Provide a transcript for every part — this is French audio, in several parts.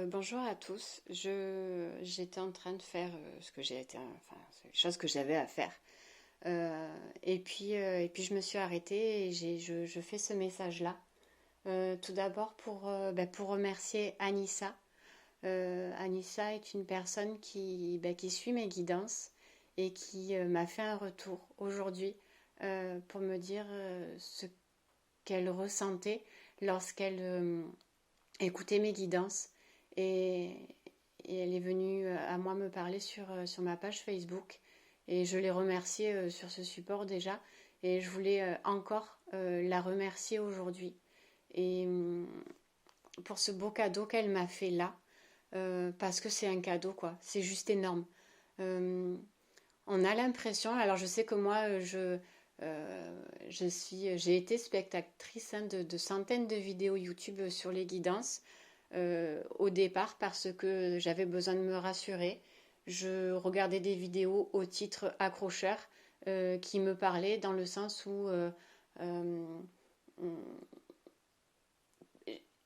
Bonjour à tous. J'étais en train de faire ce que j'ai été, enfin, c'est les choses que j'avais à faire. Et puis je me suis arrêtée et je fais ce message-là. Tout d'abord pour remercier Anissa. Anissa est une personne qui suit mes guidances et qui m'a fait un retour aujourd'hui pour me dire ce qu'elle ressentait lorsqu'elle écoutait mes guidances. Et, et elle est venue à moi me parler sur ma page Facebook. Et je l'ai remerciée sur ce support déjà. Et je voulais encore la remercier aujourd'hui. Et pour ce beau cadeau qu'elle m'a fait là, parce que c'est un cadeau, quoi. C'est juste énorme. Euh, on a l'impression, alors je sais que moi, j'ai été spectatrice de centaines de vidéos YouTube sur les guidances au départ parce que j'avais besoin de me rassurer. Je regardais des vidéos au titre accrocheur qui me parlaient dans le sens où euh,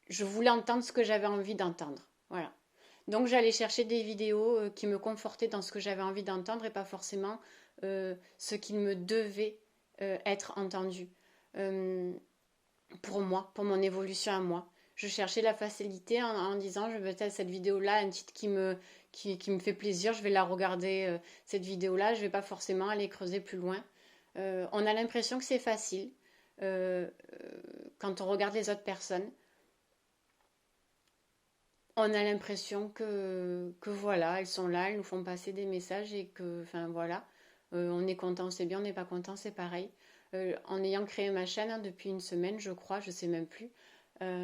je voulais entendre ce que j'avais envie d'entendre. Voilà. Donc j'allais chercher des vidéos qui me confortaient dans ce que j'avais envie d'entendre et pas forcément ce qu'il me devait être entendu. Euh, pour moi, pour mon évolution à moi. Je cherchais la facilité en disant je veux peut-être cette vidéo-là, un titre qui me fait plaisir, je vais la regarder cette vidéo-là, je ne vais pas forcément aller creuser plus loin. On a l'impression que c'est facile quand on regarde les autres personnes. On a l'impression que voilà, elles sont là, elles nous font passer des messages et que, enfin voilà, on est content, c'est bien, on n'est pas content, c'est pareil. En ayant créé ma chaîne depuis une semaine, je crois, je sais même plus.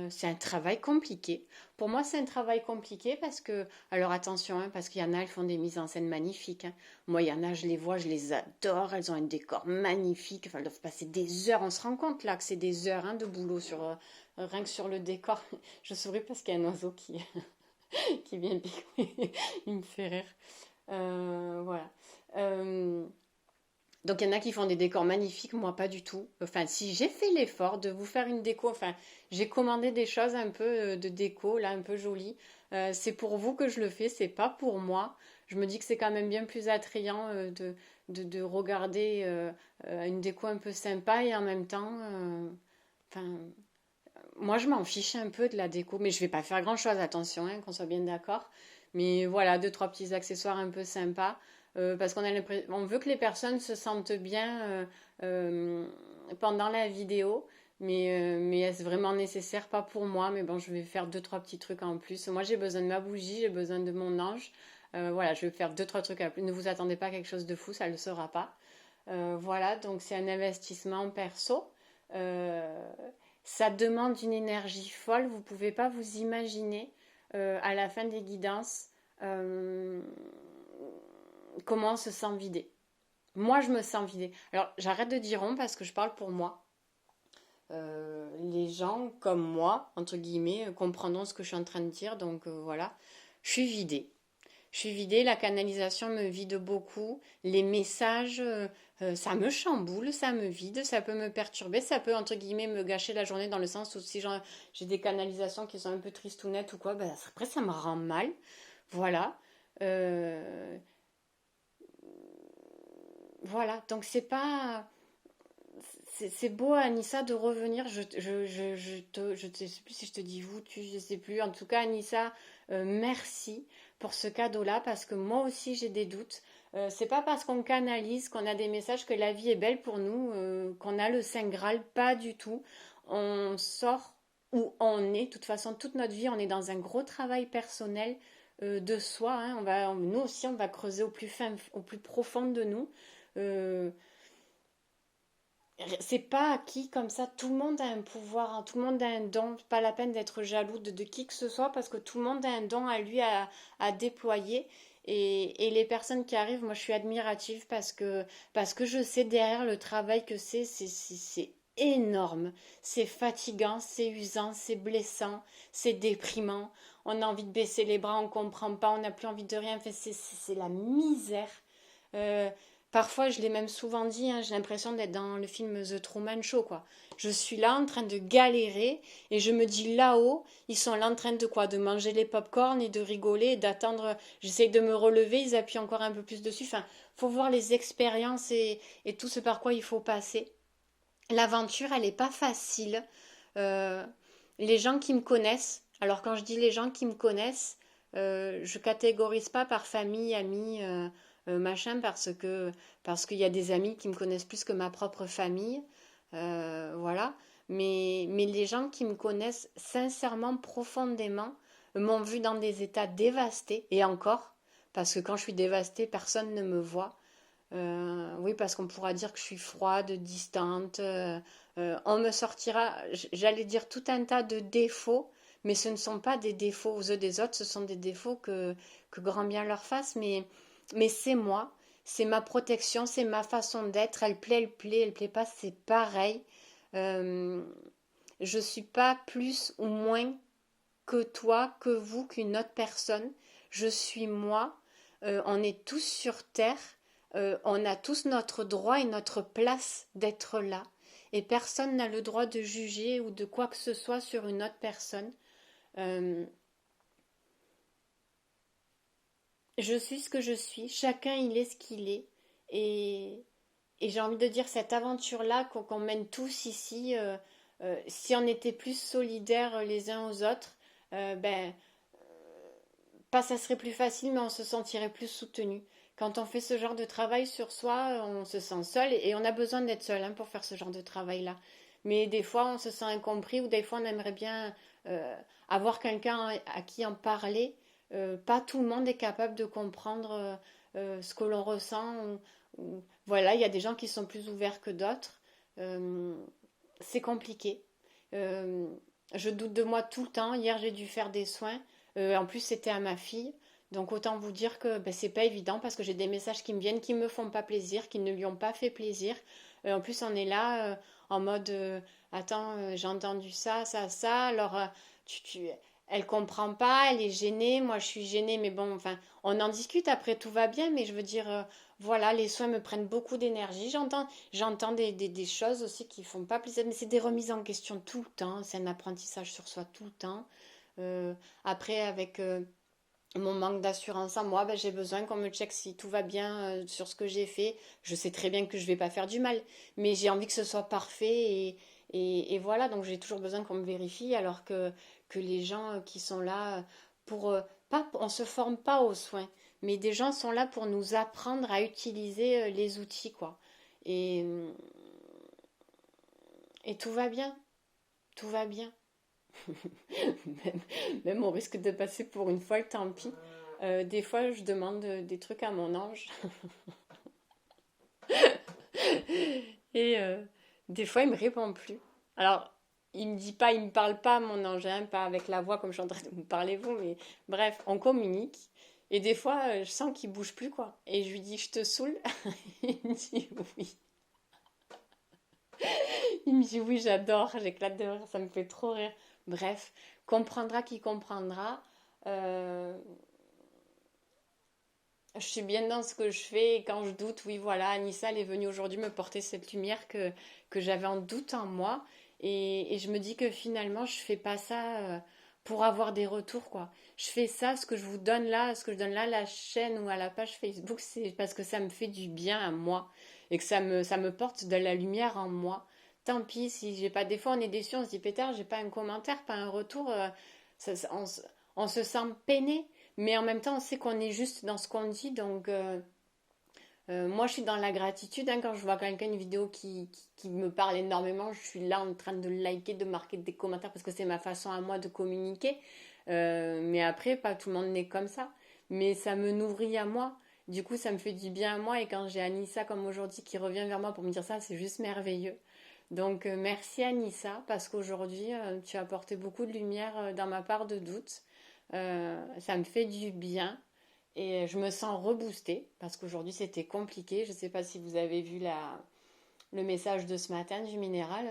C'est un travail compliqué. Pour moi, c'est un travail compliqué parce que, alors attention, hein, parce qu'il y en a, elles font des mises en scène magnifiques, hein. Moi, il y en a, je les vois, je les adore. Elles ont un décor magnifique. Enfin, elles doivent passer des heures. On se rend compte là que c'est des heures hein, de boulot sur rien que sur le décor. Je souris parce qu'il y a un oiseau qui vient picoler. Il me fait rire. Voilà. Euh, donc il y en a qui font des décors magnifiques, moi pas du tout. Enfin, si j'ai fait l'effort de vous faire une déco, enfin, j'ai commandé des choses un peu de déco, là, un peu jolies. C'est pour vous que je le fais, c'est pas pour moi. Je me dis que c'est quand même bien plus attrayant de regarder une déco un peu sympa et en même temps, enfin, moi je m'en fiche un peu de la déco, mais je vais pas faire grand-chose, attention, hein, qu'on soit bien d'accord. Mais voilà, deux, trois petits accessoires un peu sympas. Parce qu'on a on veut que les personnes se sentent bien euh, pendant la vidéo, mais est-ce vraiment nécessaire? Pas pour moi, mais bon, je vais faire deux, trois petits trucs en plus. Moi, j'ai besoin de ma bougie, j'ai besoin de mon ange. Voilà, je vais faire deux, trois trucs en plus. Ne vous attendez pas à quelque chose de fou, ça ne le sera pas. Voilà, donc c'est un investissement perso. Euh, Ça demande une énergie folle, vous ne pouvez pas vous imaginer à la fin des guidances euh, comment on se sent vidé. Moi, je me sens vidée. Alors, j'arrête de dire on parce que je parle pour moi. Les gens comme moi, entre guillemets, comprendront ce que je suis en train de dire. Donc voilà, je suis vidée. Je suis vidée, la canalisation me vide beaucoup. Les messages, ça me chamboule, ça me vide, ça peut me perturber, ça peut, entre guillemets, me gâcher la journée dans le sens où si j'ai des canalisations qui sont un peu tristounettes ou quoi, ben, après, ça me rend mal. Voilà. Euh, voilà. Donc, c'est pas. C'est beau, Anissa, de revenir. Je ne sais plus si je te dis vous, tu, je sais plus. En tout cas, Anissa, merci pour ce cadeau-là parce que moi aussi j'ai des doutes. C'est pas parce qu'on canalise, qu'on a des messages que la vie est belle pour nous, qu'on a le Saint Graal, pas du tout. On sort où on est. De toute façon, toute notre vie, on est dans un gros travail personnel de soi, hein. Nous aussi, on va creuser au plus fin, au plus profond de nous. Euh, c'est pas acquis comme ça. Tout le monde a un pouvoir, hein. Tout le monde a un don. Pas la peine d'être jaloux de qui que ce soit parce que tout le monde a un don à lui à déployer. Et les personnes qui arrivent, moi je suis admirative parce que je sais derrière le travail que c'est énorme. C'est fatigant, c'est usant, c'est blessant, c'est déprimant. On a envie de baisser les bras, on comprend pas, on n'a plus envie de rien. Enfin, c'est la misère. Euh, Parfois, je l'ai même souvent dit, hein, j'ai l'impression d'être dans le film The Truman Show, quoi. Je suis là en train de galérer et je me dis là-haut, ils sont là en train de quoi? De manger les pop-corn et de rigoler et d'attendre. J'essaye de me relever, ils appuient encore un peu plus dessus. Enfin, faut voir les expériences et tout ce par quoi il faut passer. L'aventure, elle n'est pas facile. Euh, les gens qui me connaissent, alors quand je dis les gens qui me connaissent, je catégorise pas par famille, amis, machin, parce qu'il y a des amis qui me connaissent plus que ma propre famille, voilà. Mais les gens qui me connaissent sincèrement, profondément, m'ont vu dans des états dévastés, et encore, parce que quand je suis dévastée, personne ne me voit. Oui, parce qu'on pourra dire que je suis froide, distante. On me sortira, j'allais dire tout un tas de défauts, mais ce ne sont pas des défauts aux yeux des autres, ce sont des défauts que grand bien leur fasse. Mais c'est moi, c'est ma protection, c'est ma façon d'être. Elle plaît pas, c'est pareil. Euh, je suis pas plus ou moins que toi, que vous, qu'une autre personne. Je suis moi. On est tous sur Terre. On a tous notre droit et notre place d'être là. Et personne n'a le droit de juger ou de quoi que ce soit sur une autre personne. Euh, je suis ce que je suis. Chacun, il est ce qu'il est. Et, et j'ai envie de dire, cette aventure-là qu'on mène tous ici, si on était plus solidaires les uns aux autres, ben, pas ça serait plus facile, mais on se sentirait plus soutenu. Quand on fait ce genre de travail sur soi, on se sent seul et on a besoin d'être seul, hein, pour faire ce genre de travail-là. Mais des fois, on se sent incompris ou des fois, on aimerait bien avoir quelqu'un à qui en parler. Pas tout le monde est capable de comprendre ce que l'on ressent. Voilà, il y a des gens qui sont plus ouverts que d'autres. Euh, c'est compliqué. Euh, je doute de moi tout le temps. Hier, j'ai dû faire des soins. En plus, c'était à ma fille. Donc autant vous dire que ben, c'est pas évident parce que j'ai des messages qui me viennent qui me font pas plaisir, qui ne lui ont pas fait plaisir. En plus, on est là en mode attends, j'ai entendu ça, ça, ça. Alors elle comprend pas, elle est gênée. Moi, je suis gênée, mais bon, enfin, on en discute. Après, tout va bien. Mais je veux dire, voilà, les soins me prennent beaucoup d'énergie. J'entends des choses aussi qui font pas plaisir. Mais c'est des remises en question tout le temps. C'est un apprentissage sur soi tout le temps. Après, avec mon manque d'assurance en moi, ben, j'ai besoin qu'on me check si tout va bien sur ce que j'ai fait. Je sais très bien que je vais pas faire du mal, mais j'ai envie que ce soit parfait et voilà, donc j'ai toujours besoin qu'on me vérifie alors que les gens qui sont là pour... pas, on se forme pas aux soins, mais des gens sont là pour nous apprendre à utiliser les outils, quoi. Et, et tout va bien, tout va bien. même, même on risque de passer pour une folle, tant pis. Des fois, je demande des trucs à mon ange. Et des fois, il me répond plus. Alors, il me dit pas, il me parle pas, mon ange, hein, pas avec la voix comme je suis en train de vous parler vous, mais bref, on communique. Et des fois, je sens qu'il bouge plus, quoi. Et je lui dis, je te saoule. Il me dit oui. Il me dit oui, j'adore, j'éclate de rire, ça me fait trop rire. Bref, comprendra qui comprendra. Euh, Je suis bien dans ce que je fais et quand je doute, oui, voilà, Anissa, elle est venue aujourd'hui me porter cette lumière que j'avais en doute en moi. Et je me dis que finalement, je fais pas ça pour avoir des retours, quoi. Je fais ça, ce que je vous donne là, ce que je donne là à la chaîne ou à la page Facebook, c'est parce que ça me fait du bien à moi et que ça me porte de la lumière en moi. Tant pis si j'ai pas. Des fois, on est déçu, on se dit, pétard, j'ai pas un commentaire, pas un retour. On se sent peiné. Mais en même temps, on sait qu'on est juste dans ce qu'on dit. Donc, moi, je suis dans la gratitude, hein, quand je vois quelqu'un, une vidéo qui me parle énormément. Je suis là en train de liker, de marquer des commentaires parce que c'est ma façon à moi de communiquer. Mais après, pas tout le monde n'est comme ça. Mais ça me nourrit à moi. Du coup, ça me fait du bien à moi. Et quand j'ai Anissa comme aujourd'hui qui revient vers moi pour me dire ça, c'est juste merveilleux. Donc, merci Anissa parce qu'aujourd'hui, tu as apporté beaucoup de lumière dans ma part de doute. Ça me fait du bien et je me sens reboostée parce qu'aujourd'hui c'était compliqué. Je ne sais pas si vous avez vu le message de ce matin du minéral.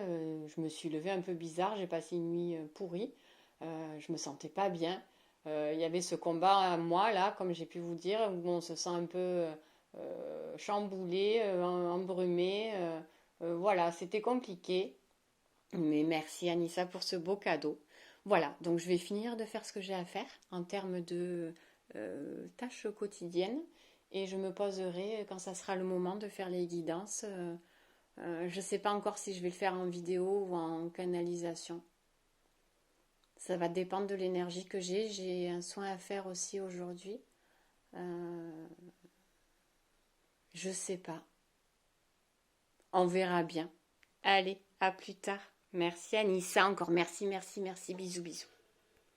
Je me suis levée un peu bizarre, j'ai passé une nuit pourrie. Je me sentais pas bien. Il y avait ce combat à moi là, comme j'ai pu vous dire, où on se sent un peu chamboulée, embrumée. Voilà, c'était compliqué. Mais merci Anissa pour ce beau cadeau. Voilà, donc je vais finir de faire ce que j'ai à faire en termes de tâches quotidiennes et je me poserai quand ça sera le moment de faire les guidances. Je ne sais pas encore si je vais le faire en vidéo ou en canalisation. Ça va dépendre de l'énergie que j'ai. J'ai un soin à faire aussi aujourd'hui. Euh, je sais pas. On verra bien. Allez, à plus tard. Merci Anissa encore. Merci, merci, merci. Bisous, bisous.